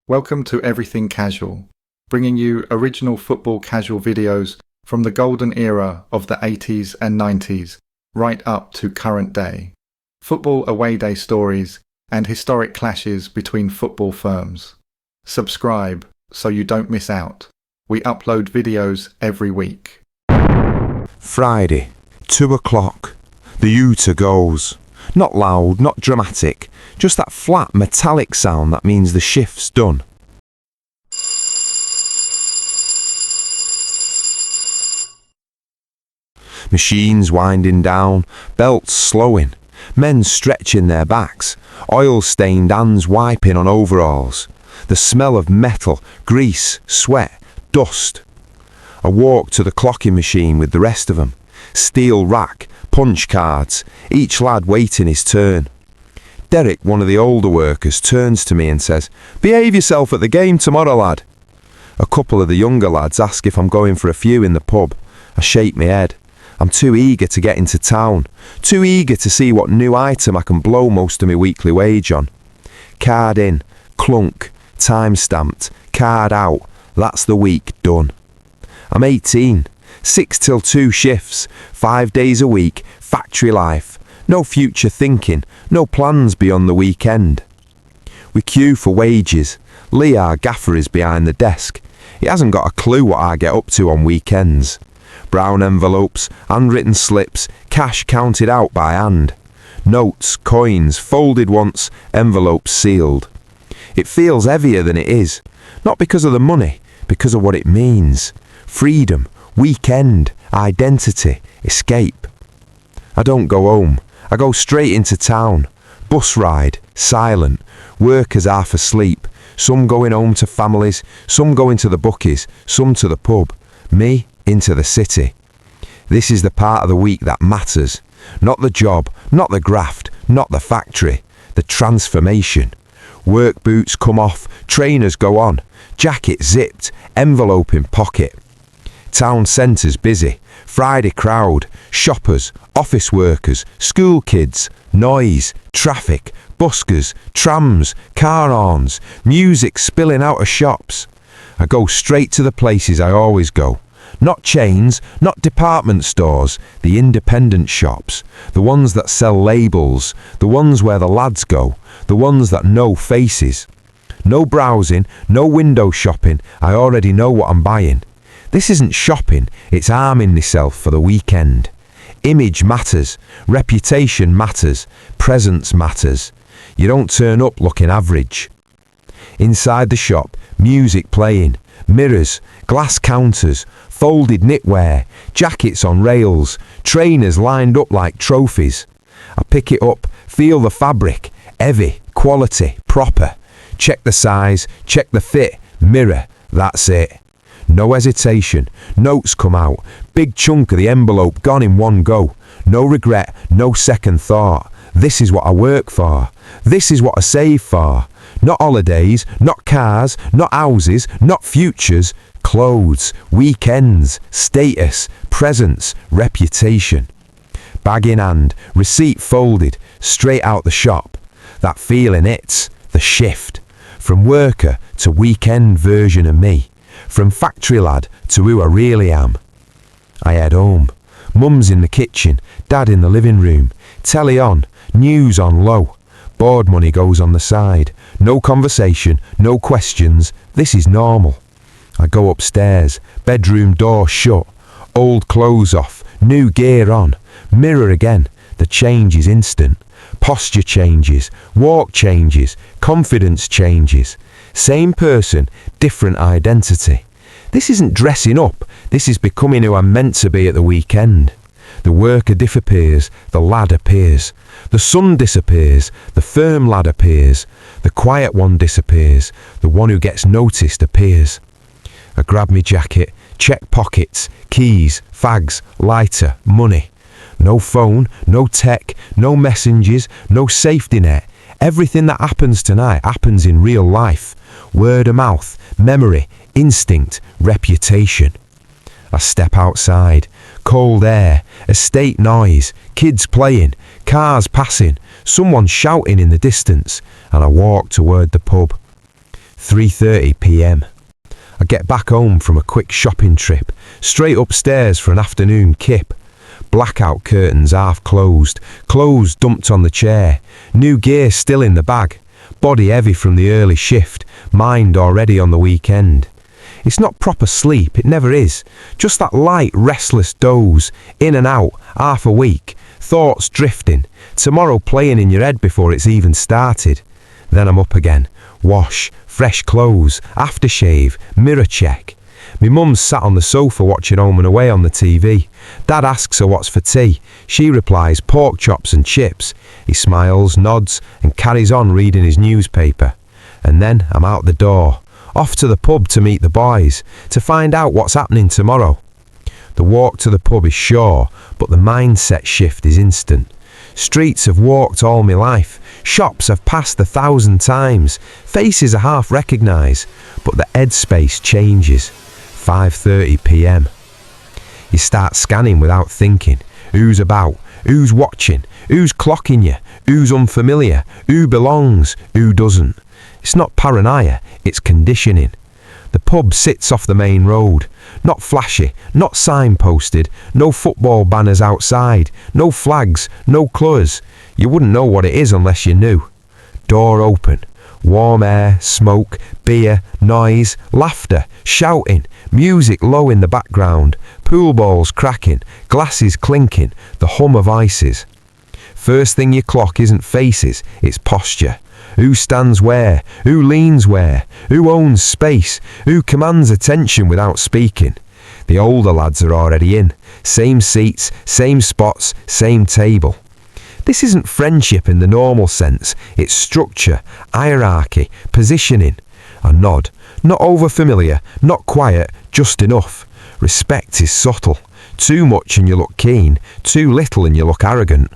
Welcome to Everything Casual, bringing you original football casual videos from the golden era of the 80s and 90s, right up to current day. Football away day stories and historic clashes between football firms. Subscribe so you don't miss out. We upload videos every week. Friday, 2 o'clock. The Uta goes. Not loud, not dramatic, just that flat metallic sound that means the shift's done. Machines winding down, belts slowing, men stretching their backs, oil-stained hands wiping on overalls, the smell of metal, grease, sweat, dust. I walk to the clocking machine with the rest of them, steel rack, punch cards, each lad waiting his turn. Derek, one of the older workers, turns to me and says, "Behave yourself at the game tomorrow, lad." A couple of the younger lads ask if I'm going for a few in the pub. I shake my head. I'm too eager to get into town, too eager to see what new item I can blow most of my weekly wage on. Card in, clunk, time stamped, card out, that's the week done. I'm 18, 6 till 2 shifts, 5 days a week, factory life, no future thinking, no plans beyond the weekend. We queue for wages. Lee, our gaffer, is behind the desk. He hasn't got a clue what I get up to on weekends. Brown envelopes, handwritten slips, cash counted out by hand. Notes, coins, folded once, envelopes sealed. It feels heavier than it is, not because of the money, because of what it means. Freedom, weekend, identity, escape. I don't go home. I go straight into town. Bus ride, silent, workers half asleep, some going home to families, some going to the bookies, some to the pub. Me, into the city. This is the part of the week that matters. Not the job, not the graft, not the factory. The transformation. Work boots come off, trainers go on, jacket zipped, envelope in pocket. Town centre's busy. Friday crowd, shoppers, office workers, school kids, noise, traffic, buskers, trams, car horns, music spilling out of shops. I go straight to the places I always go. Not chains, not department stores, the independent shops, the ones that sell labels, the ones where the lads go, the ones that know faces. No browsing, no window shopping, I already know what I'm buying. This isn't shopping, it's arming myself for the weekend. Image matters, reputation matters, presence matters. You don't turn up looking average. Inside the shop, music playing, mirrors, glass counters, folded knitwear, jackets on rails, trainers lined up like trophies. I pick it up, feel the fabric, heavy, quality, proper. Check the size, check the fit, mirror, that's it. No hesitation, notes come out, big chunk of the envelope gone in one go. No regret, no second thought. This is what I work for. This is what I save for. Not holidays, not cars, not houses, not futures. Clothes, weekends, status, presence, reputation. Bag in hand, receipt folded, straight out the shop. That feeling it's the shift. From worker to weekend version of me. From factory lad to who I really am. I head home. Mum's in the kitchen, dad in the living room. Telly on, news on low. Board money goes on the side. No conversation, no questions. This is normal. I go upstairs, bedroom door shut. Old clothes off, new gear on. Mirror again, the change is instant. Posture changes, walk changes, confidence changes. Same person, different identity. This isn't dressing up, this is becoming who I'm meant to be at the weekend. The worker disappears, the lad appears. The sun disappears, the firm lad appears. The quiet one disappears, the one who gets noticed appears. I grab me jacket, check pockets, keys, fags, lighter, money. No phone, no tech, no messages, no safety net. Everything that happens tonight happens in real life. Word of mouth, memory, instinct, reputation. I step outside. Cold air, estate noise, kids playing, cars passing, someone shouting in the distance, and I walk toward the pub. 3:30 p.m. I get back home from a quick shopping trip, straight upstairs for an afternoon kip. Blackout curtains half closed, clothes dumped on the chair, new gear still in the bag, body heavy from the early shift, mind already on the weekend. It's not proper sleep, it never is, just that light restless doze, in and out, half awake, thoughts drifting, tomorrow playing in your head before it's even started. Then I'm up again, wash, fresh clothes, aftershave, mirror check. My mum's sat on the sofa watching Home and Away on the TV. Dad asks her what's for tea. She replies pork chops and chips. He smiles, nods and carries on reading his newspaper. And then I'm out the door, off to the pub to meet the boys, to find out what's happening tomorrow. The walk to the pub is sure, but the mindset shift is instant. Streets I've walked all my life, shops I've passed 1,000 times, faces I half recognise, but the headspace changes. 5:30 p.m. You start scanning without thinking. Who's about? Who's watching? Who's clocking you? Who's unfamiliar? Who belongs? Who doesn't? It's not paranoia, it's conditioning. The pub sits off the main road. Not flashy, not signposted, no football banners outside, no flags, no colours. You wouldn't know what it is unless you knew. Door open. Warm air, smoke, beer, noise, laughter, shouting, music low in the background, pool balls cracking, glasses clinking, the hum of ices. First thing you clock isn't faces, it's posture. Who stands where? Who leans where? Who owns space? Who commands attention without speaking? The older lads are already in. Same seats, same spots, same table. This isn't friendship in the normal sense. It's structure, hierarchy, positioning. A nod. Not over-familiar, not quiet, just enough. Respect is subtle. Too much and you look keen. Too little and you look arrogant.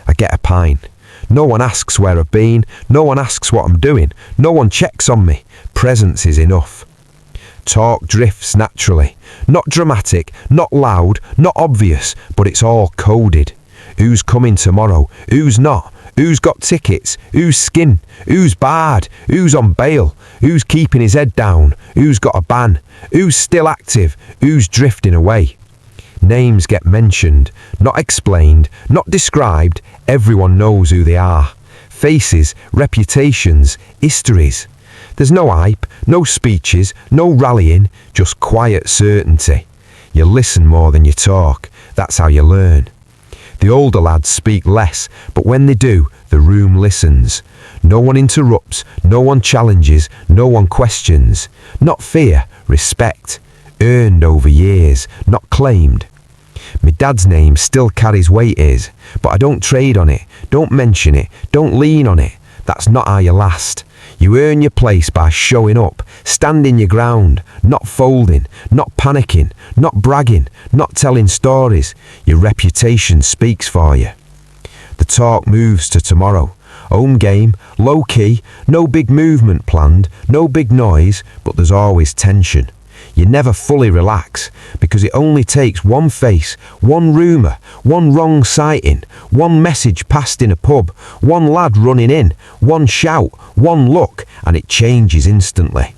I get a pint. No one asks where I've been. No one asks what I'm doing. No one checks on me. Presence is enough. Talk drifts naturally. Not dramatic, not loud, not obvious, but it's all coded. Who's coming tomorrow? Who's not? Who's got tickets? Who's skin? Who's barred? Who's on bail? Who's keeping his head down? Who's got a ban? Who's still active? Who's drifting away? Names get mentioned, not explained, not described. Everyone knows who they are. Faces, reputations, histories. There's no hype, no speeches, no rallying, just quiet certainty. You listen more than you talk. That's how you learn. The older lads speak less, but when they do, the room listens. No one interrupts, no one challenges, no one questions. Not fear, respect. Earned over years, not claimed. My dad's name still carries weight is, but I don't trade on it, don't mention it, don't lean on it. That's not how you last. You earn your place by showing up, standing your ground, not folding, not panicking, not bragging, not telling stories. Your reputation speaks for you. The talk moves to tomorrow. Home game, low key, no big movement planned, no big noise, but there's always tension. You never fully relax, because it only takes one face, one rumour, one wrong sighting, one message passed in a pub, one lad running in, one shout, one look, and it changes instantly.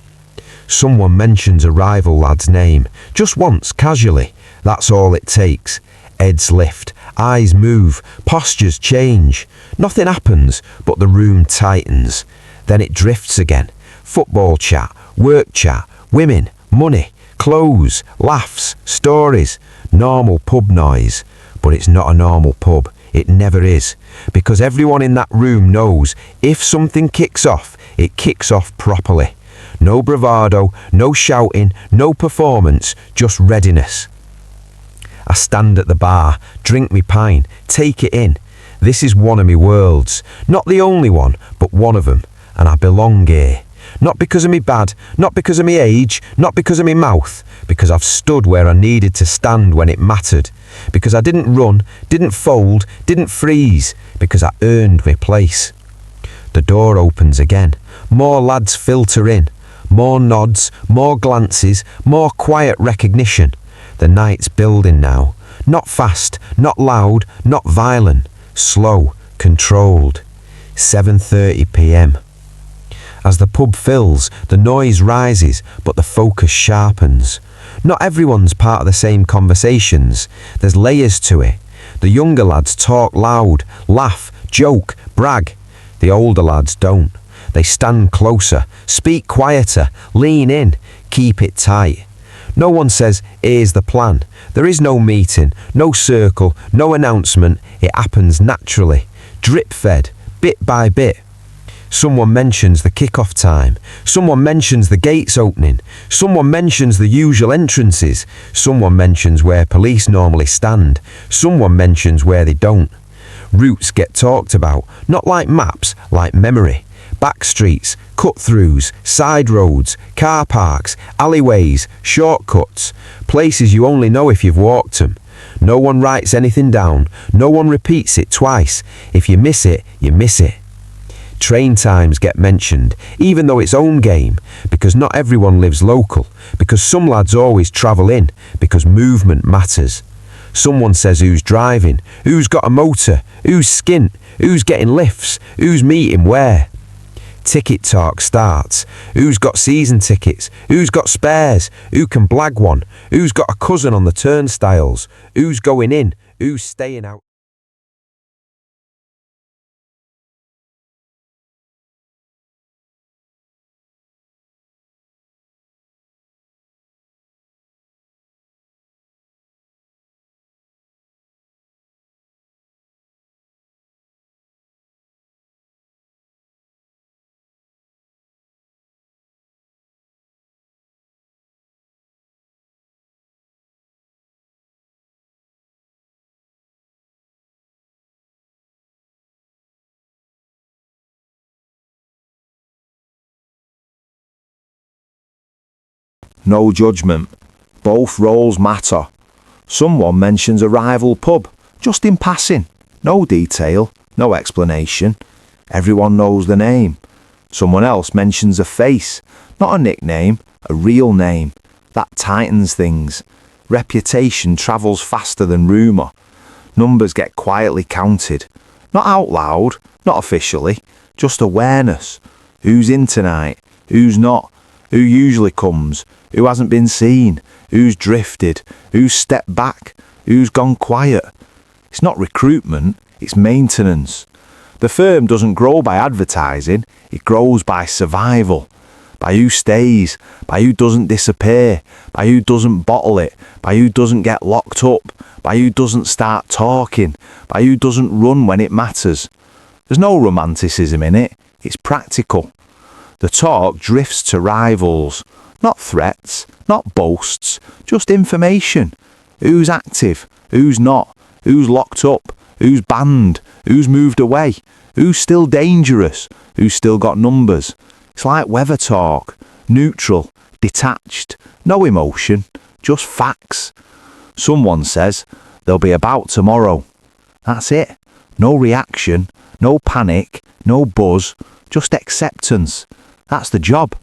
Someone mentions a rival lad's name, just once, casually. That's all it takes. Heads lift, eyes move, postures change. Nothing happens, but the room tightens. Then it drifts again. Football chat, work chat, women, money, clothes, laughs, stories, normal pub noise. But it's not a normal pub. It never is. Because everyone in that room knows if something kicks off, it kicks off properly. No bravado, no shouting, no performance, just readiness. I stand at the bar, drink me pint, take it in. This is one of me worlds. Not the only one, but one of them. And I belong here. Not because of me bad, not because of me age, not because of me mouth, because I've stood where I needed to stand when it mattered, because I didn't run, didn't fold, didn't freeze, because I earned my place. The door opens again, more lads filter in, more nods, more glances, more quiet recognition. The night's building now, not fast, not loud, not violent, slow, controlled. 7:30 p.m. As the pub fills, the noise rises, but the focus sharpens. Not everyone's part of the same conversations. There's layers to it. The younger lads talk loud, laugh, joke, brag. The older lads don't. They stand closer, speak quieter, lean in, keep it tight. No one says, here's the plan. There is no meeting, no circle, no announcement. It happens naturally, drip-fed, bit by bit. Someone mentions the kick-off time. Someone mentions the gates opening. Someone mentions the usual entrances. Someone mentions where police normally stand. Someone mentions where they don't. Routes get talked about, not like maps, like memory. Back streets, cut-throughs, side roads, car parks, alleyways, shortcuts, places you only know if you've walked them. No one writes anything down. No one repeats it twice. If you miss it, you miss it. Train times get mentioned, even though it's own game, because not everyone lives local, because some lads always travel in, because movement matters. Someone says who's driving, who's got a motor, who's skint, who's getting lifts, who's meeting where. Ticket talk starts. Who's got season tickets? Who's got spares? Who can blag one? Who's got a cousin on the turnstiles? Who's going in? Who's staying out? No judgment. Both roles matter. Someone mentions a rival pub, just in passing. No detail, no explanation. Everyone knows the name. Someone else mentions a face, not a nickname, a real name. That tightens things. Reputation travels faster than rumour. Numbers get quietly counted. Not out loud, not officially, just awareness. Who's in tonight? Who's not? Who usually comes? Who hasn't been seen? Who's drifted? Who's stepped back? Who's gone quiet? It's not recruitment, it's maintenance. The firm doesn't grow by advertising, it grows by survival. By who stays, by who doesn't disappear, by who doesn't bottle it, by who doesn't get locked up, by who doesn't start talking, by who doesn't run when it matters. There's no romanticism in it, it's practical. The talk drifts to rivals, not threats, not boasts, just information. Who's active, who's not, who's locked up, who's banned, who's moved away, who's still dangerous, who's still got numbers. It's like weather talk, neutral, detached, no emotion, just facts. Someone says, they'll be about tomorrow. That's it. No reaction, no panic, no buzz, just acceptance. That's the job.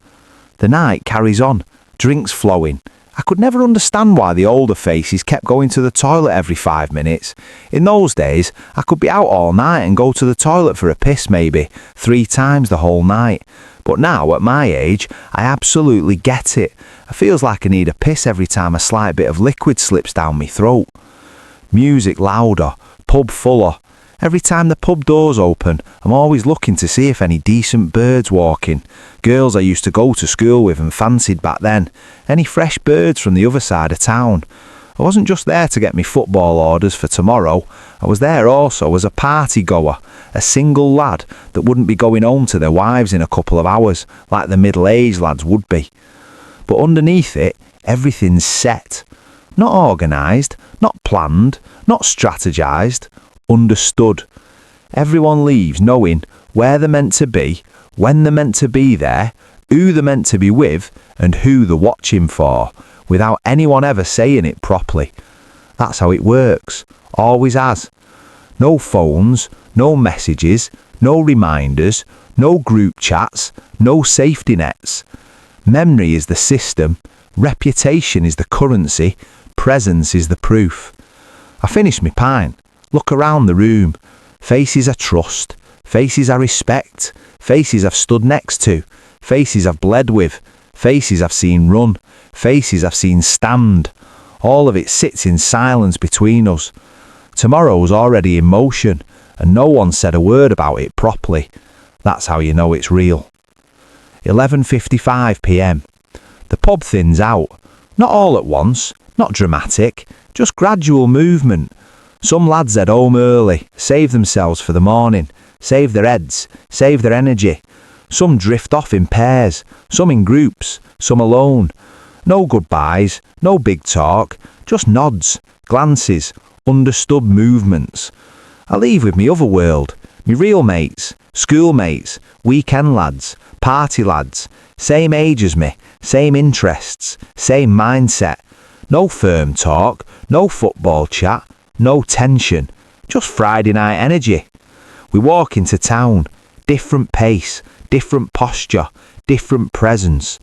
The night carries on, drinks flowing. I could never understand why the older faces kept going to the toilet every 5 minutes. In those days, I could be out all night and go to the toilet for a piss maybe 3 times the whole night. But now, at my age, I absolutely get it. It feels like I need a piss every time a slight bit of liquid slips down my throat. Music louder, pub fuller. Every time the pub doors open, I'm always looking to see if any decent birds walking. Girls I used to go to school with and fancied back then. Any fresh birds from the other side of town. I wasn't just there to get me football orders for tomorrow. I was there also as a party goer, a single lad that wouldn't be going home to their wives in a couple of hours, like the middle-aged lads would be. But underneath it, everything's set. Not organised, not planned, not strategised. Understood. Everyone leaves knowing where they're meant to be, when they're meant to be there, who they're meant to be with, and who they're watching for, without anyone ever saying it properly. That's how it works. Always has. No phones, no messages, no reminders, no group chats, no safety nets. Memory is the system, reputation is the currency, presence is the proof. I finished my pint. Look around the room. Faces I trust, faces I respect, faces I've stood next to, faces I've bled with, faces I've seen run, faces I've seen stand. All of it sits in silence between us. Tomorrow's already in motion, and no one said a word about it properly. That's how you know it's real. 11:55 p.m. The pub thins out. Not all at once, not dramatic, just gradual movement. Some lads head home early, save themselves for the morning, save their heads, save their energy. Some drift off in pairs, some in groups, some alone. No goodbyes, no big talk, just nods, glances, understood movements. I leave with me other world, me real mates, schoolmates, weekend lads, party lads, same age as me, same interests, same mindset. No firm talk, no football chat, no tension, just Friday night energy. We walk into town, different pace, different posture, different presence.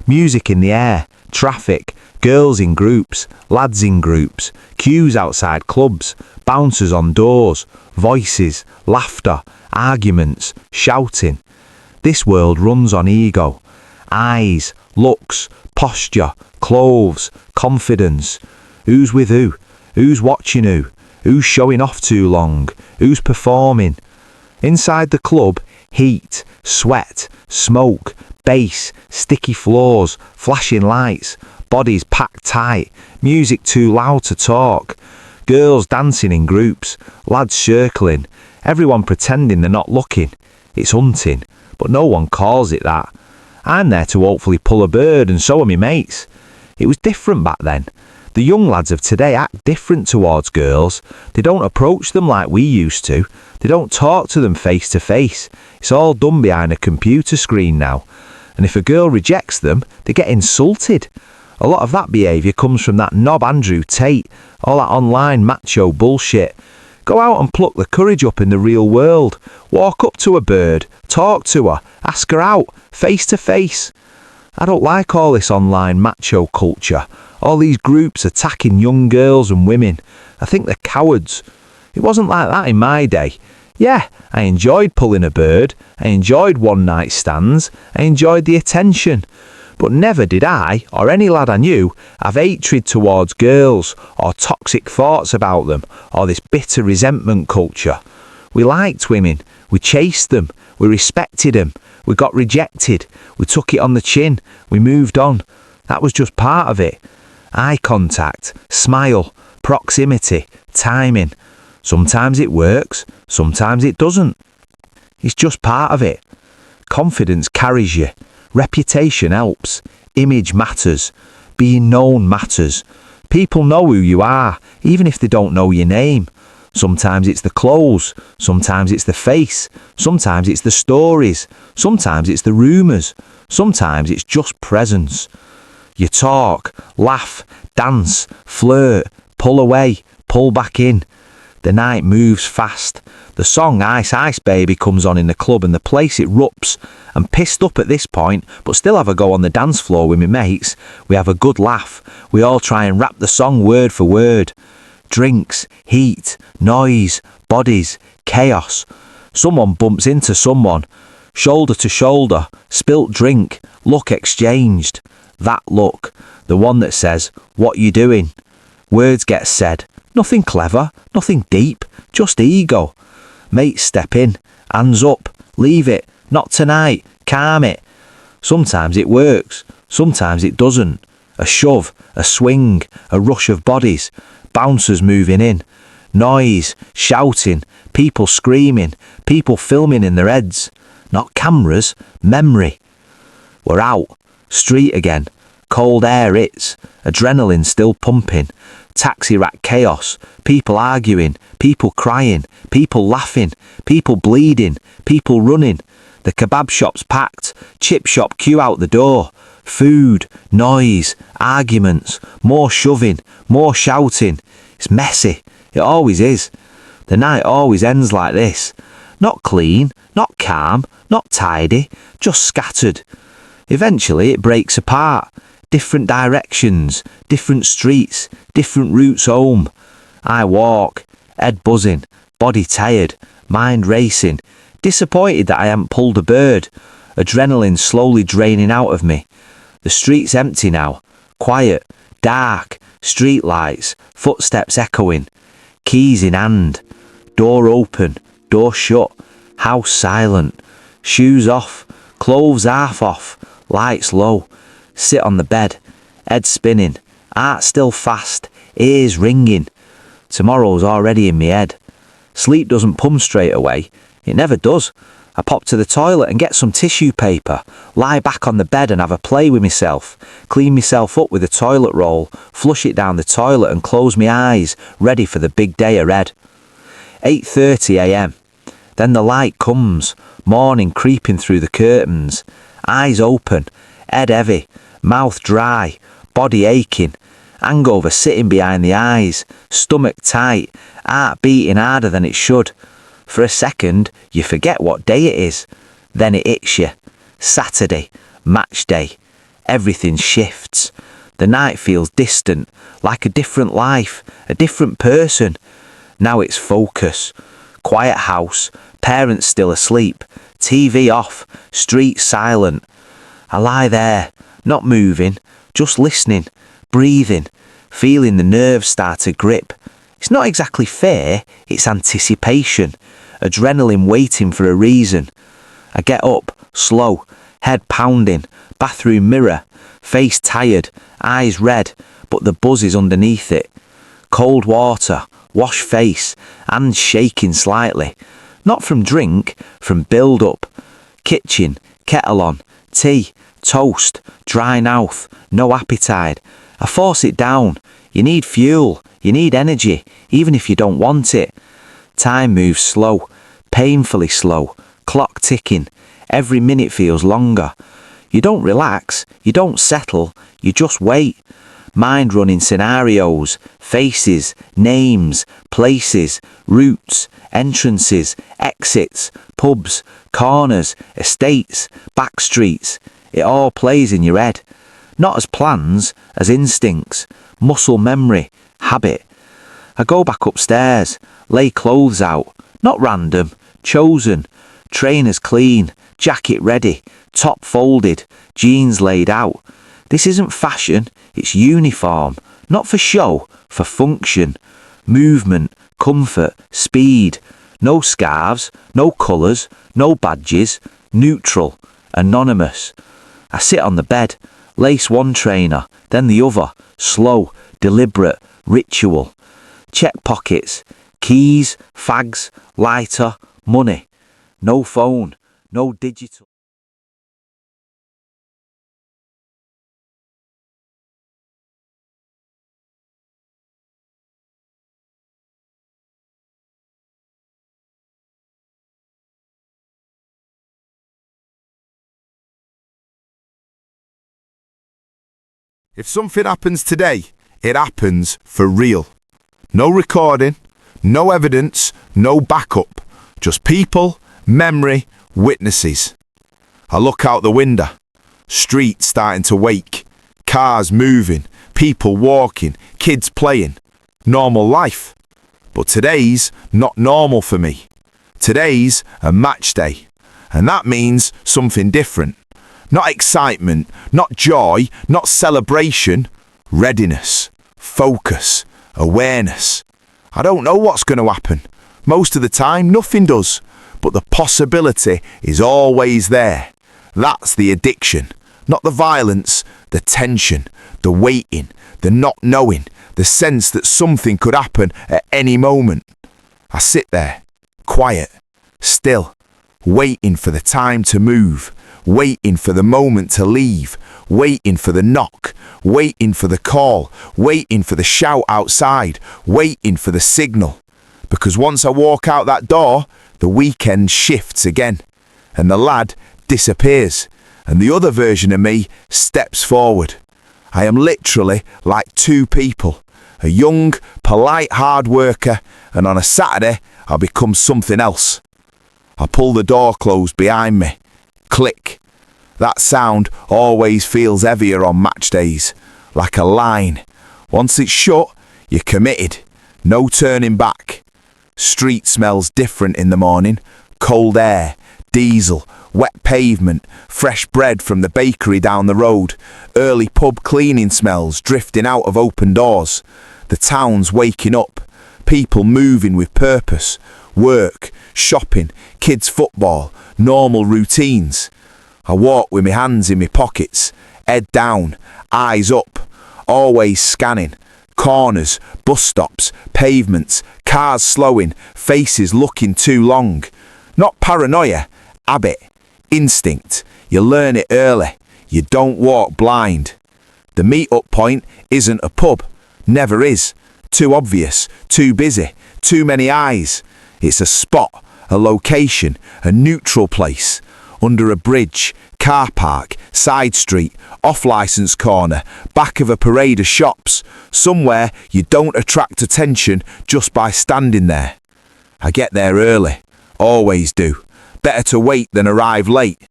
Music in the air, traffic, girls in groups, lads in groups, queues outside clubs, bouncers on doors, voices, laughter, arguments, shouting. This world runs on ego. Eyes, looks, posture, clothes, confidence. Who's with who? Who's watching who? Who's showing off too long? Who's performing? Inside the club, heat, sweat, smoke, bass, sticky floors, flashing lights, bodies packed tight, music too loud to talk, girls dancing in groups, lads circling, everyone pretending they're not looking. It's hunting, but no one calls it that. I'm there to hopefully pull a bird, and so are my mates. It was different back then. The young lads of today act different towards girls. They don't approach them like we used to. They don't talk to them face to face. It's all done behind a computer screen now. And if a girl rejects them, they get insulted. A lot of that behaviour comes from that knob Andrew Tate, all that online macho bullshit. Go out and pluck the courage up in the real world. Walk up to a bird, talk to her, ask her out, face to face. I don't like all this online macho culture, all these groups attacking young girls and women. I think they're cowards. It wasn't like that in my day. Yeah, I enjoyed pulling a bird, I enjoyed one night stands, I enjoyed the attention. But never did I, or any lad I knew, have hatred towards girls, or toxic thoughts about them, or this bitter resentment culture. We liked women, we chased them, we respected them, we got rejected, we took it on the chin, we moved on. That was just part of it. Eye contact, smile, proximity, timing. Sometimes it works, sometimes it doesn't. It's just part of it. Confidence carries you. Reputation helps. Image matters. Being known matters. People know who you are, even if they don't know your name. Sometimes it's the clothes, sometimes it's the face, sometimes it's the stories, sometimes it's the rumours, sometimes it's just presence. You talk, laugh, dance, flirt, pull away, pull back in. The night moves fast. The song Ice Ice Baby comes on in the club and the place erupts. I'm pissed up at this point, but still have a go on the dance floor with my mates. We have a good laugh. We all try and rap the song word for word. Drinks, heat, noise, bodies, chaos. Someone bumps into someone. Shoulder to shoulder, spilt drink, look exchanged. That look, the one that says, "What you doing?" Words get said. Nothing clever, nothing deep, just ego. Mates step in, hands up, leave it, not tonight, calm it. Sometimes it works, sometimes it doesn't. A shove, a swing, a rush of bodies, bouncers moving in, noise, shouting, people screaming, people filming in their heads. Not cameras, memory. We're out, street again, cold air hits, adrenaline still pumping. Taxi rack chaos, people arguing, people crying, people laughing, people bleeding, people running. The kebab shop's packed, chip shop queue out the door. Food, noise, arguments, more shoving, more shouting. It's messy, it always is. The night always ends like this. Not clean, not calm, not tidy, just scattered. Eventually it breaks apart. Different directions, different streets, different routes home. I walk, head buzzing, body tired, mind racing, disappointed that I hadn't pulled a bird. adrenaline slowly draining out of me. The street's empty now, quiet, dark, street lights, footsteps echoing, keys in hand, door open, door shut, house silent, shoes off, clothes half off, lights low, sit on the bed, head spinning, heart still fast, ears ringing. Tomorrow's already in me head. Sleep doesn't come straight away, it never does. I pop to the toilet and get some tissue paper, lie back on the bed and have a play with myself, clean myself up with a toilet roll, flush it down the toilet and close my eyes, ready for the big day ahead. 8:30 a.m. Then the light comes, morning creeping through the curtains, eyes open, head heavy, mouth dry, body aching, hangover sitting behind the eyes, stomach tight, heart beating harder than it should. For a second, you forget what day it is. Then it hits you. Saturday, match day. Everything shifts. The night feels distant, like a different life, a different person. Now it's focus. Quiet house, parents still asleep, TV off, street silent. I lie there, not moving, just listening, breathing, feeling the nerves start to grip. It's not exactly fear, it's anticipation. Adrenaline waiting for a reason. I get up, slow, head pounding, bathroom mirror, face tired, eyes red, but the buzz is underneath it. Cold water, wash face, hands shaking slightly. Not from drink, from build up. Kitchen, kettle on, tea, toast, dry mouth, no appetite. I force it down. You need fuel, you need energy, even if you don't want it. Time moves slow, painfully slow, clock ticking. Every minute feels longer. You don't relax, you don't settle, you just wait. Mind running scenarios, faces, names, places, routes, entrances, exits, pubs, corners, estates, back streets. It all plays in your head. Not as plans, as instincts, muscle memory, habit. I go back upstairs, lay clothes out, not random, chosen, trainers clean, jacket ready, top folded, jeans laid out. This isn't fashion, it's uniform, not for show, for function, movement, comfort, speed. No scarves, no colours, no badges, neutral, anonymous. I sit on the bed, lace one trainer, then the other, slow, deliberate, ritual. Check pockets, keys, fags, lighter, money. No phone, no digital. If something happens today, it happens for real. No recording, no evidence, no backup. Just people, memory, witnesses. I look out the window. Street starting to wake. Cars moving, people walking, kids playing. Normal life. But today's not normal for me. Today's a match day. And that means something different. Not excitement, not joy, not celebration. Readiness, focus, awareness. I don't know what's going to happen. Most of the time, nothing does. But the possibility is always there. That's the addiction. Not the violence, the tension, the waiting, the not knowing, the sense that something could happen at any moment. I sit there, quiet, still, waiting for the time to move. Waiting for the moment to leave, waiting for the knock, waiting for the call, waiting for the shout outside, waiting for the signal. Because once I walk out that door, the weekend shifts again, and the lad disappears, and the other version of me steps forward. I am literally like two people, a young, polite hard worker, and on a Saturday I become something else. I pull the door closed behind me. Click. That sound always feels heavier on match days, like a line. Once it's shut, you're committed. No turning back. Street smells different in the morning. Cold air, Diesel, wet pavement, fresh bread from the bakery down the road, early pub cleaning smells drifting out of open doors. The town's waking up, people moving with purpose, work, shopping, kids' football, normal routines. I walk with my hands in my pockets, head down, eyes up, always scanning. Corners, bus stops, pavements, cars slowing, faces looking too long. Not paranoia, habit, instinct. You learn it early. You don't walk blind. The meetup point isn't a pub. Never is. Too obvious, too busy, too many eyes. It's a spot, a location, a neutral place. Under a bridge, car park, side street, off-licence corner, back of a parade of shops. Somewhere you don't attract attention just by standing there. I get there early. Always do. Better to wait than arrive late.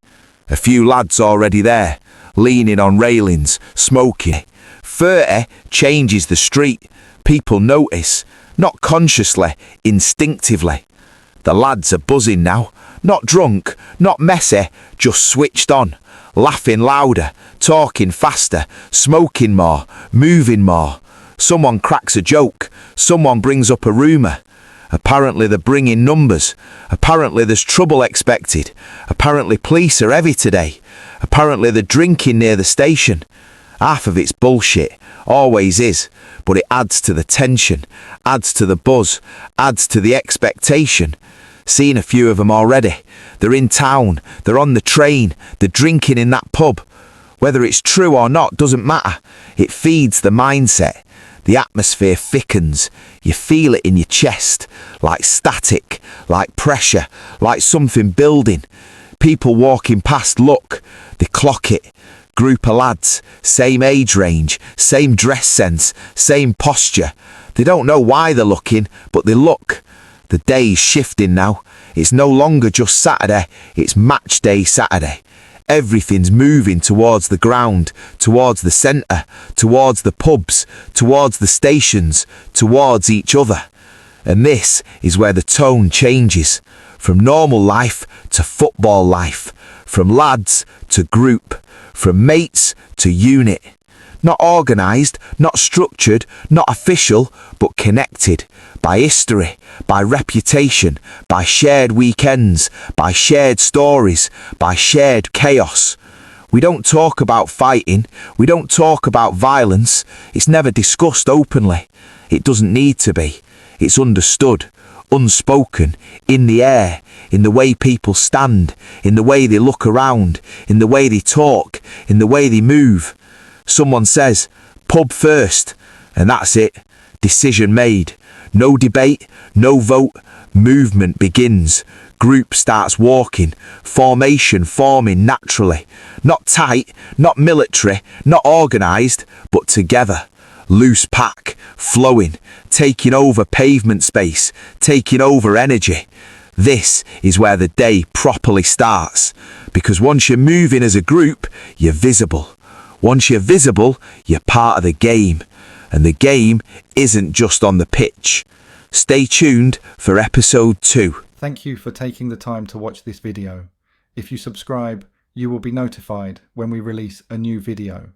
A few lads already there, leaning on railings, smoking. 30 changes the street. People notice, not consciously, instinctively. The lads are buzzing now, not drunk, not messy, just switched on, laughing louder, talking faster, smoking more, moving more. Someone cracks a joke, someone brings up a rumour. Apparently they're bringing numbers. Apparently there's trouble expected. Apparently police are heavy today. Apparently they're drinking near the station. Half of it's bullshit, always is, but it adds to the tension, adds to the buzz, adds to the expectation. Seen a few of them already. They're in town, they're on the train, they're drinking in that pub. Whether it's true or not doesn't matter. It feeds the mindset. The atmosphere thickens. You feel it in your chest, like static, like pressure, like something building. People walking past look, they clock it. Group of lads, same age range, same dress sense, same posture. They don't know why they're looking, but they look. The day's shifting now. It's no longer just Saturday, it's Matchday Saturday. Everything's moving towards the ground, towards the centre, towards the pubs, towards the stations, towards each other. And this is where the tone changes. From normal life to football life. From lads to group. From mates to unit. Not organised, not structured, not official, but connected. By history, by reputation, by shared weekends, by shared stories, by shared chaos. We don't talk about fighting, we don't talk about violence. It's never discussed openly. It doesn't need to be. It's understood, unspoken, in the air, in the way people stand, in the way they look around, in the way they talk, in the way they move. Someone says, pub first, and that's it. Decision made. No debate, no vote. Movement begins. Group starts walking. Formation forming naturally. Not tight, not military, not organised, but together. Loose pack, flowing, taking over pavement space, taking over energy. This is where the day properly starts. Because once you're moving as a group, you're visible. Once you're visible, you're part of the game. And the game isn't just on the pitch. Stay tuned for episode 2. Thank you for taking the time to watch this video. If you subscribe, you will be notified when we release a new video.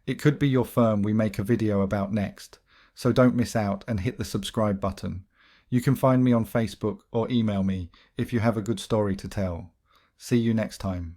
It could be your firm we make a video about next, so don't miss out and hit the subscribe button. You can find me on Facebook or email me if you have a good story to tell. See you next time.